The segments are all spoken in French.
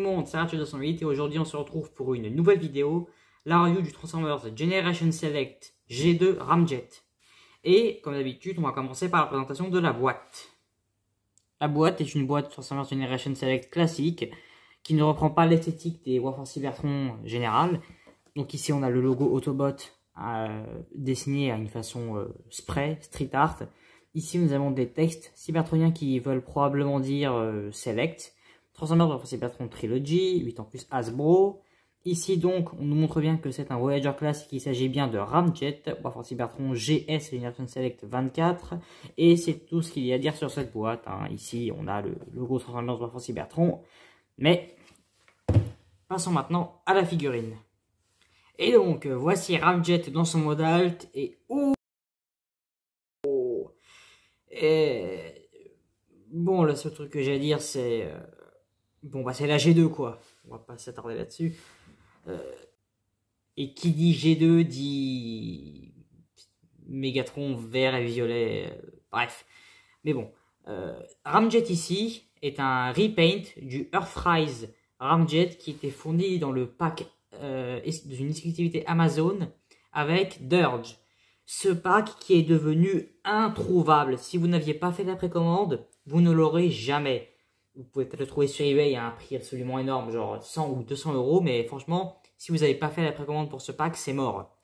le monde, c'est Arthur208 et aujourd'hui on se retrouve pour une nouvelle vidéo, la review du Transformers Generation Select G2 Ramjet. Et comme d'habitude, on va commencer par la présentation de la boîte. La boîte est une boîte Transformers Generation Select classique qui ne reprend pas l'esthétique des Warforce Cybertron général. Donc ici on a le logo Autobot dessiné à une façon spray, street art. Ici nous avons des textes cybertroniens qui veulent probablement dire Select. Transformers Warforce Cybertron Trilogy, 8 ans plus Hasbro. Ici donc on nous montre bien que c'est un Voyager class, qu'il s'agit bien de Ramjet, Warforce Cybertron GS Generation Select 24. Et c'est tout ce qu'il y a à dire sur cette boîte. Ici on a le logo Transformers Warforce Cybertron. Mais passons maintenant à la figurine. Et donc voici Ramjet dans son mode alt et bon, le seul truc que j'ai à dire, c'est bon, bah c'est la G2 quoi. On va pas s'attarder là-dessus. Et qui dit G2 dit Megatron vert et violet. Bref. Mais bon, Ramjet ici est un repaint du Earthrise Ramjet qui était fourni dans le pack d'une exclusivité Amazon avec Dirge. Ce pack qui est devenu introuvable. Si vous n'aviez pas fait la précommande, vous ne l'aurez jamais. Vous pouvez peut-être le trouver sur eBay à un prix absolument énorme, genre 100 ou 200 €, mais franchement, si vous n'avez pas fait la précommande pour ce pack, c'est mort.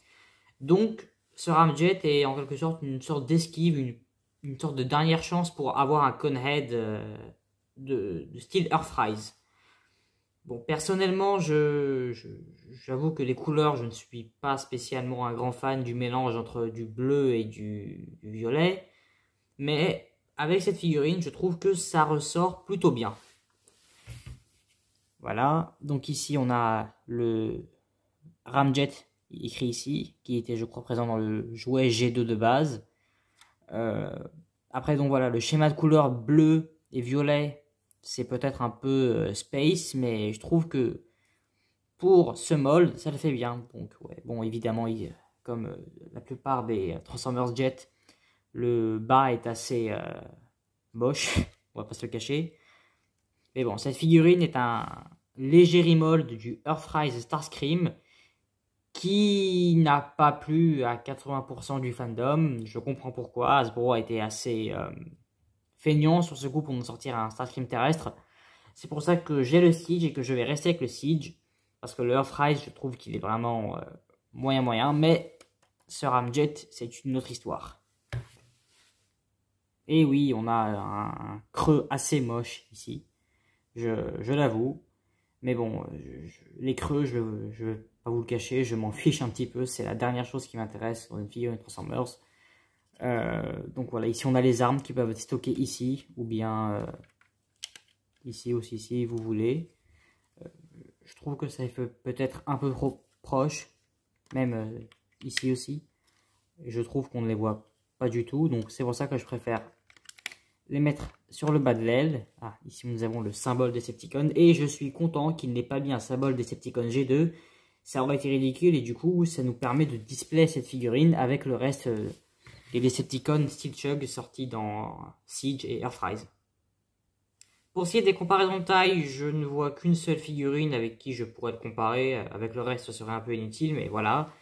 Donc, ce Ramjet est en quelque sorte une sorte d'esquive, une sorte de dernière chance pour avoir un Conehead de style Earthrise. Bon, personnellement, j'avoue que les couleurs, je ne suis pas spécialement un grand fan du mélange entre du bleu et du violet. Mais avec cette figurine, je trouve que ça ressort plutôt bien. Voilà, donc ici on a le Ramjet écrit ici, qui était je crois présent dans le jouet G2 de base. Après donc voilà, le schéma de couleurs bleu et violet, c'est peut-être un peu space, mais je trouve que pour ce mold, ça le fait bien. Donc ouais, bon évidemment, comme la plupart des Transformers Jet, le bas est assez moche, on va pas se le cacher. Mais bon, cette figurine est un léger remold du Earthrise Starscream qui n'a pas plu à 80% du fandom. Je comprends pourquoi. Hasbro a été assez feignant sur ce coup pour nous sortir un Starscream terrestre. C'est pour ça que j'ai le Siege et que je vais rester avec le Siege. Parce que le Earthrise, je trouve qu'il est vraiment moyen. Mais ce Ramjet, c'est une autre histoire. Et oui, on a un creux assez moche ici. Je l'avoue. Mais bon, les creux, je vais pas vous le cacher, je m'en fiche un petit peu. C'est la dernière chose qui m'intéresse dans une figurine Transformers. Donc voilà, ici on a les armes qui peuvent être stockées ici. Ou bien ici aussi, si vous voulez. Je trouve que ça fait peut-être un peu trop proche. Même ici aussi. Et je trouve qu'on ne les voit pas du tout. Donc c'est pour ça que je préfère les mettre sur le bas de l'aile. Ah, ici nous avons le symbole Decepticon. Et je suis content qu'il n'ait pas mis un symbole Decepticon G2. Ça aurait été ridicule et du coup ça nous permet de display cette figurine avec le reste des Decepticons Steel Chug sortis dans Siege et Earthrise. Pour ce qui est des comparaisons de taille, je ne vois qu'une seule figurine avec qui je pourrais le comparer. Avec le reste ce serait un peu inutile, mais voilà.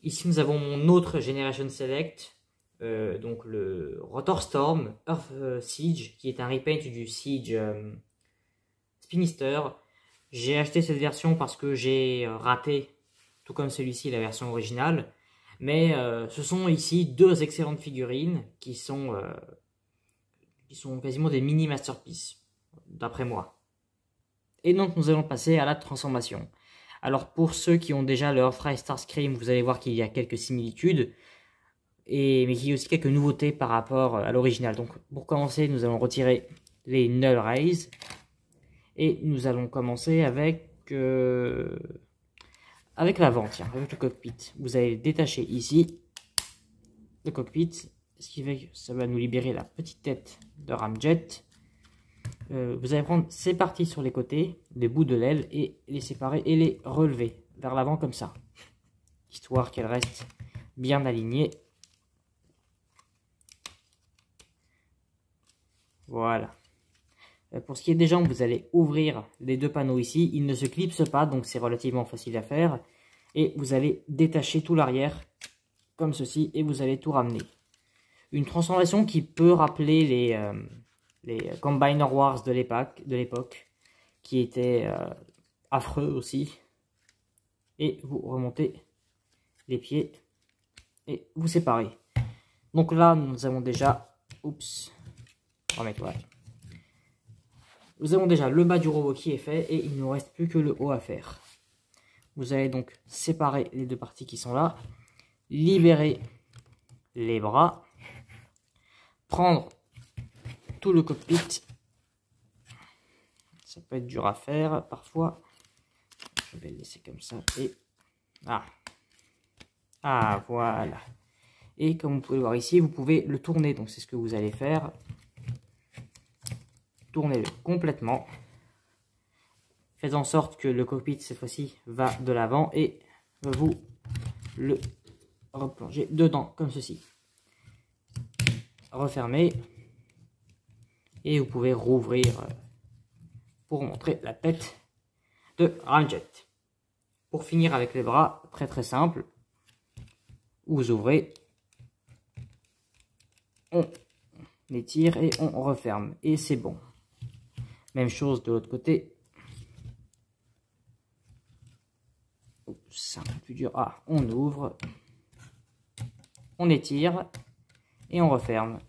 Ici nous avons mon autre Generation Select. Donc le Rotor Storm Earth Siege, qui est un repaint du Siege Spinister. J'ai acheté cette version parce que j'ai raté, tout comme celui-ci, la version originale. Mais ce sont ici deux excellentes figurines qui sont quasiment des mini masterpieces, d'après moi. Et donc nous allons passer à la transformation. Alors pour ceux qui ont déjà le Earthrise Starscream, vous allez voir qu'il y a quelques similitudes. Mais il y a aussi quelques nouveautés par rapport à l'original. Donc pour commencer, nous allons retirer les Null Rays. Et nous allons commencer avec l'avant, tiens, avec le cockpit. Vous allez détacher ici le cockpit, ce qui fait que ça va nous libérer la petite tête de Ramjet. Vous allez prendre ces parties sur les côtés, les bouts de l'aile, et les séparer et les relever vers l'avant comme ça. Histoire qu'elles restent bien alignées. Voilà. Pour ce qui est des jambes, vous allez ouvrir les deux panneaux ici. Ils ne se clipsent pas, donc c'est relativement facile à faire. Et vous allez détacher tout l'arrière, comme ceci, et vous allez tout ramener. Une transformation qui peut rappeler les Combiner Wars de l'époque, qui étaient affreux aussi. Et vous remontez les pieds et vous séparez. Donc là, nous avons déjà... Oups. Remets-toi. Nous avons déjà le bas du robot qui est fait et il ne nous reste plus que le haut à faire. Vous allez donc séparer les deux parties qui sont là. Libérer les bras. Prendre tout le cockpit. Ça peut être dur à faire parfois. Je vais le laisser comme ça et... Ah, voilà. Et comme vous pouvez le voir ici, vous pouvez le tourner. Donc c'est ce que vous allez faire. Tournez-le complètement. Faites en sorte que le cockpit, cette fois-ci, va de l'avant et vous le replongez dedans, comme ceci. Refermez. Et vous pouvez rouvrir pour montrer la tête de Ramjet. Pour finir avec les bras, très simple. Vous ouvrez. On étire et on referme. Et c'est bon. Même chose de l'autre côté. C'est un peu plus dur. On ouvre. On étire. Et on referme.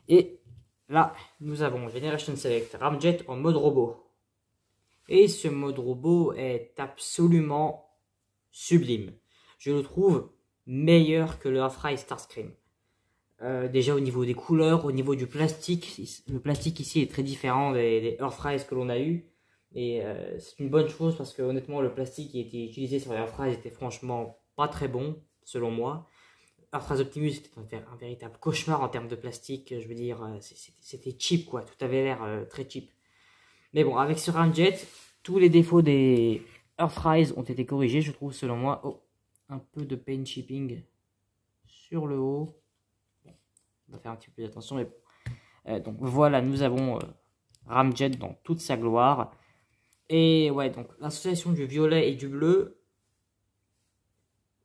Et là, nous avons Generation Select Ramjet en mode robot. Et ce mode robot est absolument sublime. Je le trouve meilleur que le Earthrise Starscream. Déjà au niveau des couleurs, au niveau du plastique, le plastique ici est très différent des Earthrise que l'on a eu. Et c'est une bonne chose parce que honnêtement le plastique qui était utilisé sur les Earthrise était franchement pas très bon, selon moi. Earthrise Optimus était un véritable cauchemar en termes de plastique, je veux dire, c'était cheap quoi, tout avait l'air très cheap. Mais bon, avec ce Ramjet, tous les défauts des Earthrise ont été corrigés, je trouve, selon moi. Oh, un peu de paint chipping sur le haut. On va faire un petit peu d'attention, mais bon. Donc voilà, nous avons Ramjet dans toute sa gloire. Et ouais, donc l'association du violet et du bleu,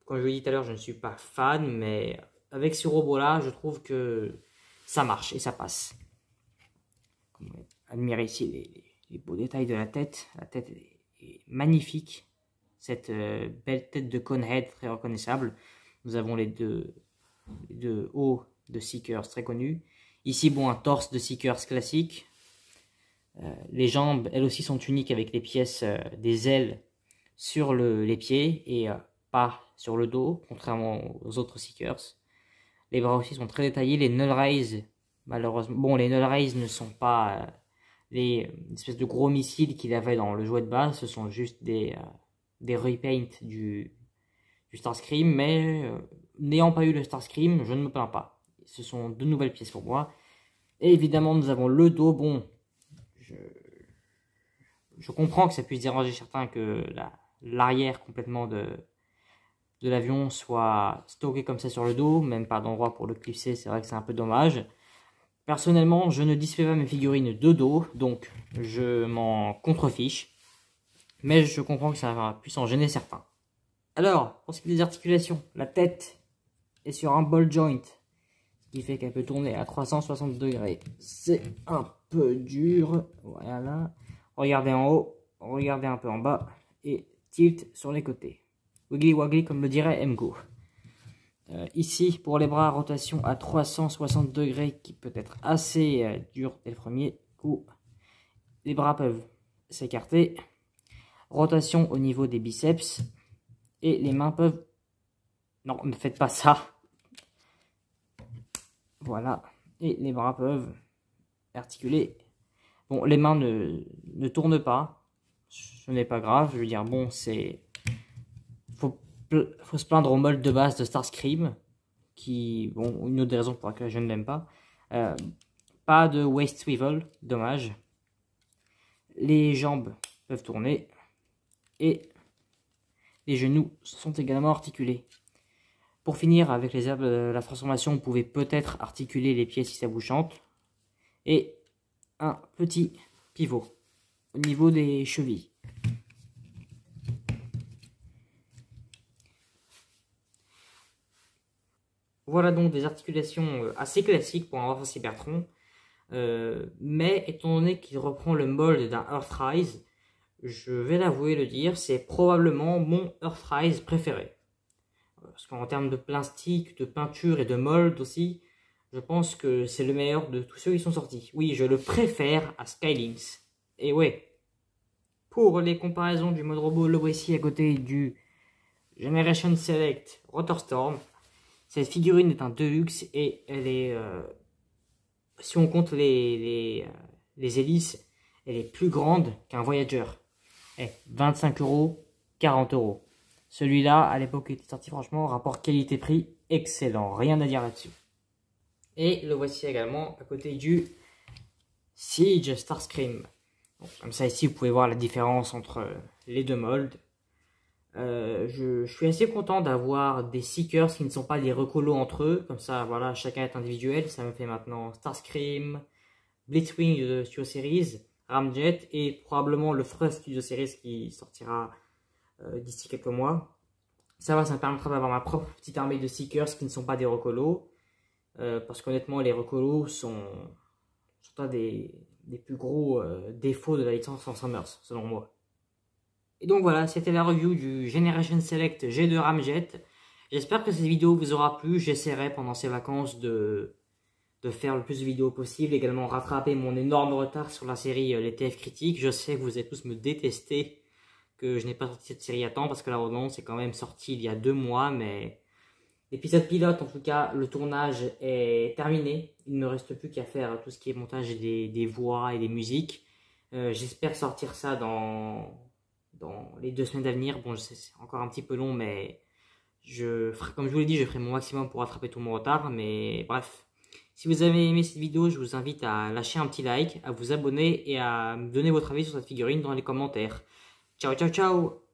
comme je l'ai dit tout à l'heure, je ne suis pas fan, mais avec ce robot-là, je trouve que ça marche et ça passe. Comme vous admirez ici les beaux détails de la tête. La tête est magnifique. Cette belle tête de Conehead très reconnaissable. Nous avons les deux hauts de Seekers très connus. Ici, bon, un torse de Seekers classique. Les jambes, elles aussi, sont uniques avec les pièces des ailes sur les pieds et pas sur le dos, contrairement aux autres Seekers. Les bras aussi sont très détaillés. Les null raise, malheureusement, bon, les null raise ne sont pas les espèces de gros missiles qu'il avait dans le jouet de base. Ce sont juste des repaints du Starscream, mais n'ayant pas eu le Starscream, je ne me plains pas. Ce sont de nouvelles pièces pour moi. Et évidemment, nous avons le dos. Bon, je comprends que ça puisse déranger certains que l'arrière complètement de l'avion soit stocké comme ça sur le dos, même pas d'endroit pour le clipser, c'est vrai que c'est un peu dommage. Personnellement, je ne disfais pas mes figurines de dos, donc je m'en contrefiche. Mais je comprends que ça puisse en gêner certains. Alors, pour ce qui est des articulations, la tête est sur un ball joint, ce qui fait qu'elle peut tourner à 360 degrés. C'est un peu dur, voilà. Regardez en haut, regardez un peu en bas, et tilt sur les côtés. Wiggly waggly comme le dirait MGO. Ici, pour les bras, rotation à 360 degrés, qui peut être assez dur dès le premier coup. Les bras peuvent s'écarter. Rotation au niveau des biceps. Et les mains peuvent... Non, ne faites pas ça. Voilà. Et les bras peuvent articuler. Bon, les mains ne tournent pas. Ce n'est pas grave. Je veux dire, bon, c'est... Faut se plaindre au molde de base de Starscream. Qui, bon, une autre des raisons pour laquelle je ne l'aime pas. Pas de waist swivel. Dommage. Les jambes peuvent tourner. Et les genoux sont également articulés. Pour finir, avec les herbes de la transformation, vous pouvez peut-être articuler les pieds si ça vous chante. Et un petit pivot au niveau des chevilles. Voilà donc des articulations assez classiques pour un Warface Cybertron. Mais étant donné qu'il reprend le mold d'un Earthrise, je vais l'avouer, le dire, c'est probablement mon Earthrise préféré. Parce qu'en termes de plastique, de peinture et de mold aussi, je pense que c'est le meilleur de tous ceux qui sont sortis. Oui, je le préfère à Skylynx. Et ouais, pour les comparaisons du mode robot, le voici à côté du Generation Select Rotorstorm. Cette figurine est un deluxe et elle est, si on compte les hélices, elle est plus grande qu'un Voyager. 25 €, 40 €. Celui-là, à l'époque, il était sorti, franchement, rapport qualité-prix, excellent. Rien à dire là-dessus. Et le voici également à côté du Siege Starscream. Donc, comme ça, ici, vous pouvez voir la différence entre les deux molds. Je suis assez content d'avoir des Seekers qui ne sont pas des recolos entre eux. Comme ça, voilà, chacun est individuel. Ça me fait maintenant Starscream, Blitzwing de Studio Series, Ramjet et probablement le Thrust Studio Series qui sortira d'ici quelques mois. Ça me permettra d'avoir ma propre petite armée de Seekers qui ne sont pas des recolos. Parce qu'honnêtement, les recolos sont un des plus gros défauts de la licence Transformers, selon moi. Et donc voilà, c'était la review du Generation Select G2 Ramjet. J'espère que cette vidéo vous aura plu. J'essaierai pendant ces vacances de faire le plus de vidéos possible. Également rattraper mon énorme retard sur la série Les TF Critiques. Je sais que vous allez tous me détester que je n'ai pas sorti cette série à temps parce que la redondance est quand même sortie il y a 2 mois. Mais l'épisode pilote, en tout cas, le tournage est terminé. Il ne me reste plus qu'à faire tout ce qui est montage des voix et des musiques. J'espère sortir ça dans les 2 semaines à venir. Bon, je sais, c'est encore un petit peu long, mais comme je vous l'ai dit, je ferai mon maximum pour rattraper tout mon retard. Mais bref, si vous avez aimé cette vidéo, je vous invite à lâcher un petit like, à vous abonner et à me donner votre avis sur cette figurine dans les commentaires. Ciao, ciao, ciao!